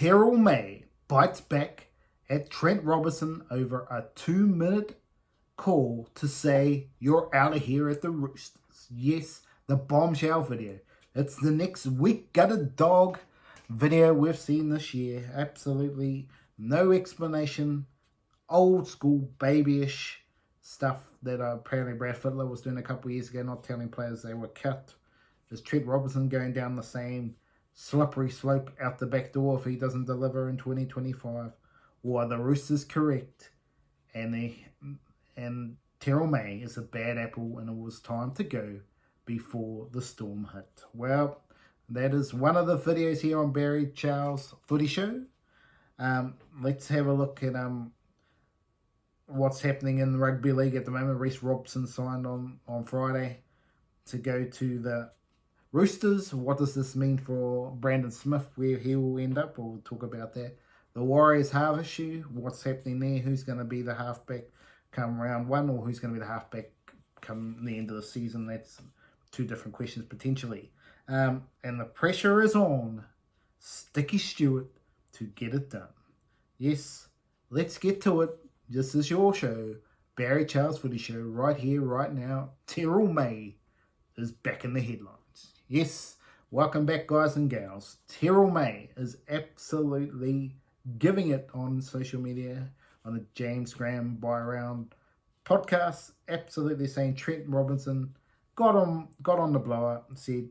Terrell May bites back at Trent Robinson over a 2-minute call to say you're out of here at the Roosters. Yes, the bombshell video. It's the next week gutted dog video we've seen this year. Absolutely no explanation. Old school babyish stuff that apparently Brad Fittler was doing a couple of years ago, not telling players they were cut. Is Trent Robinson going down the same slippery slope out the back door if he doesn't deliver in 2025? Or are the Roosters correct? And Terrell May is a bad apple and it was time to go before the storm hit. Well, that is one of the videos here on Barry Charles Footy Show. Let's have a look at what's happening in the rugby league at the moment. Reece Robson signed on Friday to go to the Roosters. What does this mean for Brandon Smith, where he will end up? We'll talk about that. The Warriors half issue, what's happening there? Who's going to be the halfback come round one, or who's going to be the halfback come the end of the season? That's two different questions potentially. And the pressure is on Sticky Stuart to get it done. Yes, let's get to it. This is your show, Barry Charles Footy Show, right here, right now. Terrell May is back in the headlines. Yes, welcome back, guys and gals. Terrell May is absolutely giving it on social media, on the James Graham Buy Around podcast, absolutely saying Trent Robinson got on the blower and said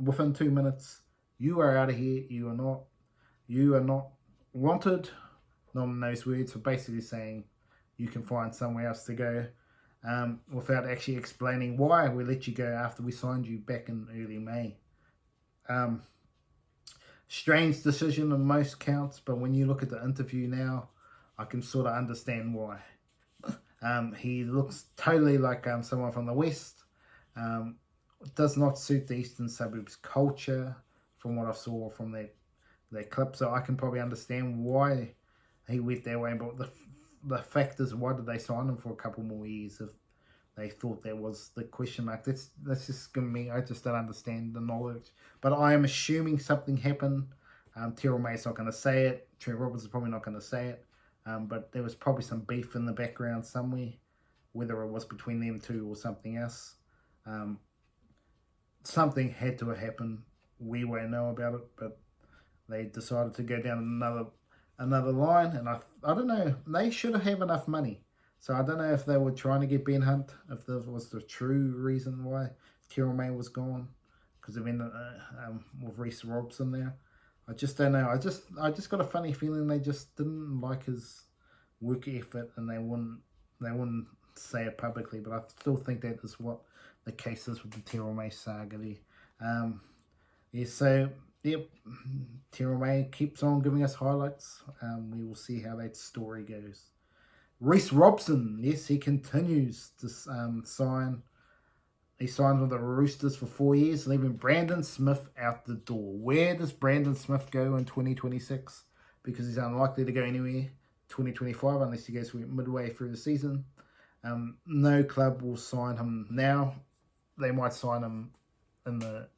within 2 minutes, you are out of here. You are not wanted. Not in those words, but basically saying you can find somewhere else to go, without actually explaining why we let you go after we signed you back in early May. Strange decision on most counts, but when you look at the interview now, I can sort of understand why. He looks totally like someone from the West. Does not suit the Eastern Suburbs culture from what I saw from that clip, so I can probably understand why he went that way. But the fact is, why did they sign him for a couple more years if they thought that was the question mark? That's just giving me, I just don't understand the knowledge. But I am assuming something happened. Terrell May's not going to say it. Trent Robinson's probably not going to say it. But there was probably some beef in the background somewhere, whether it was between them two or something else. Something had to have happened. We won't know about it, but they decided to go down another line, and I don't know. They should have enough money. So I don't know if they were trying to get Ben Hunt, if this was the true reason why Terrell May was gone, because of with Reece Robson there. I just don't know. I just got a funny feeling they just didn't like his work effort, and they wouldn't say it publicly. But I still think that is what the case is with the Terrell May saga there. Yeah. So yep, Terrell May keeps on giving us highlights. We will see how that story goes. Reece Robson, yes, he continues to sign. He signed with the Roosters for 4 years, leaving Brandon Smith out the door. Where does Brandon Smith go in 2026? Because he's unlikely to go anywhere 2025 unless he goes midway through the season. No club will sign him now. They might sign him in the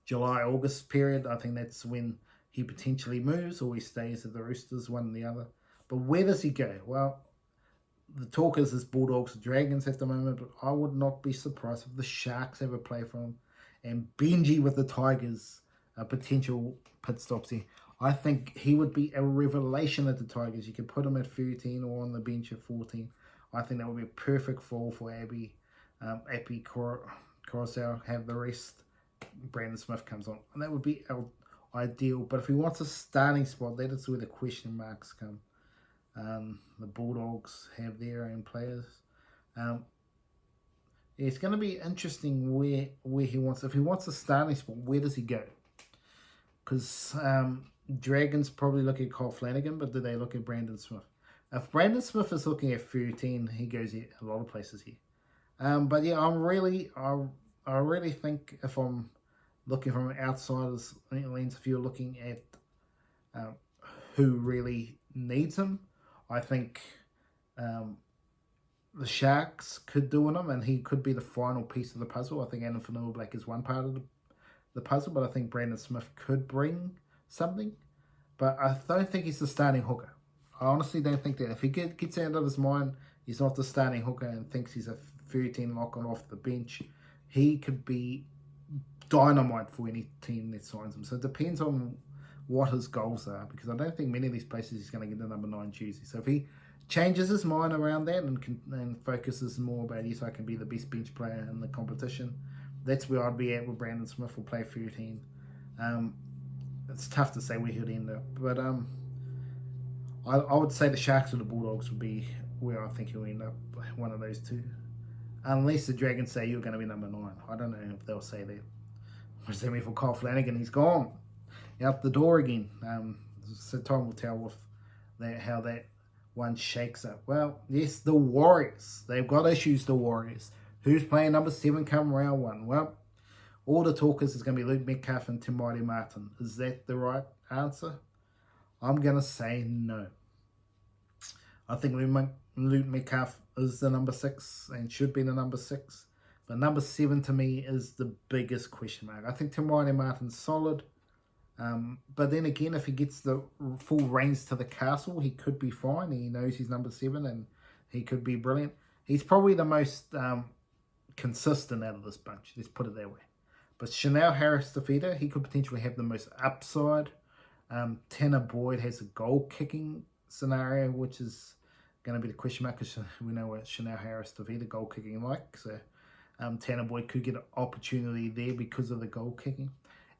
July-August period. I think that's when he potentially moves, or he stays at the Roosters, one or the other. But where does he go? Well, the talk is Bulldogs or Dragons at the moment, but I would not be surprised if the Sharks ever play for him, and Benji with the Tigers, a potential pit stops here. I think he would be a revelation at the Tigers. You could put him at 13 or on the bench at 14. I think that would be a perfect fall for Abby Coruscant, have the rest. Brandon Smith comes on, and that would be ideal. But if he wants a starting spot, that is where the question marks come. The Bulldogs have their own players. It's going to be interesting where he wants. If he wants a starting spot, where does he go? Because Dragons probably look at Cole Flanagan, but do they look at Brandon Smith? If Brandon Smith is looking at 13, he goes a lot of places here. But yeah, I really think if I'm looking from an outsider's lens, if you're looking at who really needs him, I think the Sharks could do him, and he could be the final piece of the puzzle. I think Adam Fanua-Black is one part of the puzzle, but I think Brandon Smith could bring something. but I don't think he's the starting hooker. I honestly don't think that. If he gets out of his mind, he's not the starting hooker and thinks he's a 13 lock on off the bench, he could be dynamite for any team that signs him. So it depends on what his goals are, because I don't think many of these places he's going to get the number 9 jersey. So if he changes his mind around that and focuses more about, yes, I can be the best bench player in the competition, that's where I'd be at with Brandon Smith will play 13. It's tough to say where he'd end up, but I would say the Sharks or the Bulldogs would be where I think he'll end up, one of those two. Unless the Dragons say you're going to be number 9. I don't know if they'll say that. What does that mean for Kyle Flanagan? He's gone. Out the door again. So time will tell with how that one shakes up. Well, yes, the Warriors. They've got issues, the Warriors. Who's playing number 7 come round 1? Well, all the talkers is going to be Luke Metcalf and Te Maire Martin. Is that the right answer? I'm going to say no. I think Luke Metcalf is the number 6 and should be the number 6. But number 7 to me is the biggest question mark. I think Te Maire Martin's solid. But then again, if he gets the full reins to the castle, he could be fine. He knows he's number 7 and he could be brilliant. He's probably the most consistent out of this bunch. Let's put it that way. But Chanel Harris-Tavita, he could potentially have the most upside. Tanner Boyd has a goal-kicking scenario, which is going to be the question mark, because we know what Chanel Harris-Tavita goal-kicking like. So Tanner Boyd could get an opportunity there because of the goal-kicking.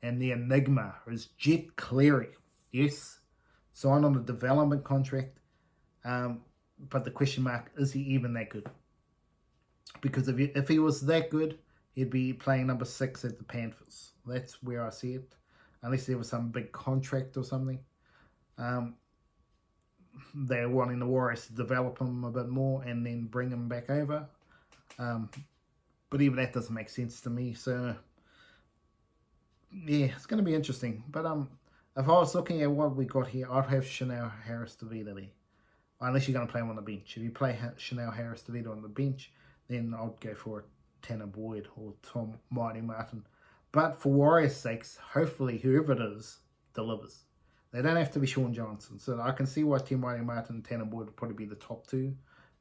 And the enigma is Jet Cleary. Yes, signed on a development contract. But the question mark, is he even that good? Because if he was that good, he'd be playing number 6 at the Panthers. That's where I see it. Unless there was some big contract or something. They're wanting the Warriors to develop him a bit more and then bring him back over. But even that doesn't make sense to me. So, yeah, it's going to be interesting. But if I was looking at what we got here, I'd have Chanel Harris-Tavita there. Unless you're going to play him on the bench. If you play Chanel Harris-Tavita on the bench, then I'd go for Tanner Boyd or Te Maire Martin. But for Warriors' sakes, hopefully whoever it is delivers. They don't have to be Sean Johnson. So I can see why Te Maire Martin and Tanner Boyd would probably be the top 2 in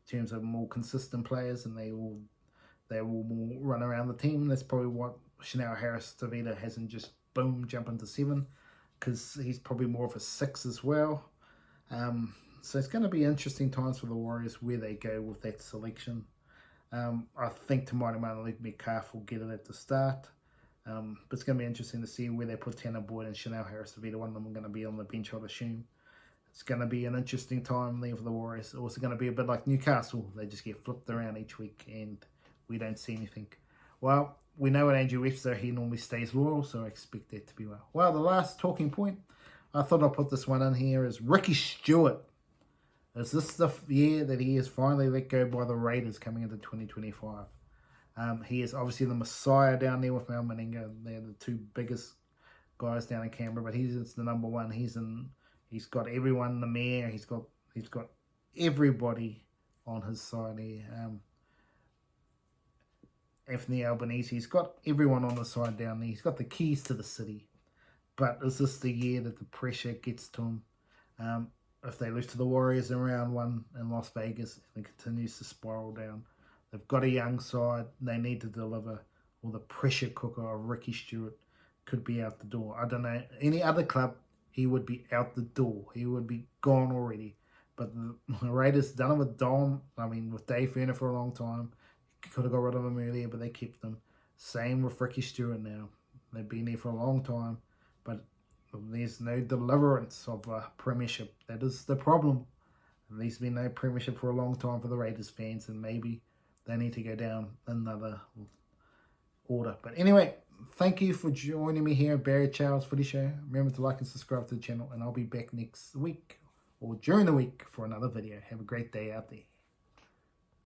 terms of more consistent players, and they will more run around the team. That's probably what Chanel Harris-Tavita hasn't just boom jump into 7, because he's probably more of a 6 as well. So it's going to be interesting times for the Warriors where they go with that selection. I think Te Maire Martin and Luke Metcalf will get it at the start. But it's going to be interesting to see where they put Tanner Boyd and Chanel Harris-Tavita. One of them are going to be on the bench, I'd assume. It's going to be an interesting time there for the Warriors. Also going to be a bit like Newcastle. They just get flipped around each week and we don't see anything. Well, we know what Andrew Webster, he normally stays loyal, so I expect that to be well. Well, the last talking point, I thought I'd put this one in here, is Ricky Stuart. Is this the year that he is finally let go by the Raiders coming into 2025? He is obviously the messiah down there with Mal Meninga. They're the 2 biggest guys down in Canberra, but he's the number 1. He's got everyone in the mayor. He's got everybody on his side here. Anthony Albanese, he's got everyone on the side down there. He's got the keys to the city. But is this the year that the pressure gets to him? If they lose to the Warriors in round 1 in Las Vegas, and it continues to spiral down, they've got a young side. They need to deliver. Or the pressure cooker of Ricky Stuart could be out the door. I don't know. Any other club, he would be out the door. He would be gone already. But the Raiders done it with Dom. I mean, with Dave Ferner for a long time. Could have got rid of him earlier, but they kept them. Same with Ricky Stuart now. They've been there for a long time. But there's no deliverance of a premiership. That is the problem. There's been no premiership for a long time for the Raiders fans, and maybe they need to go down another order. But anyway, thank you for joining me here at Barry Charles Footy Show. Remember to like and subscribe to the channel, and I'll be back next week or during the week for another video. Have a great day out there.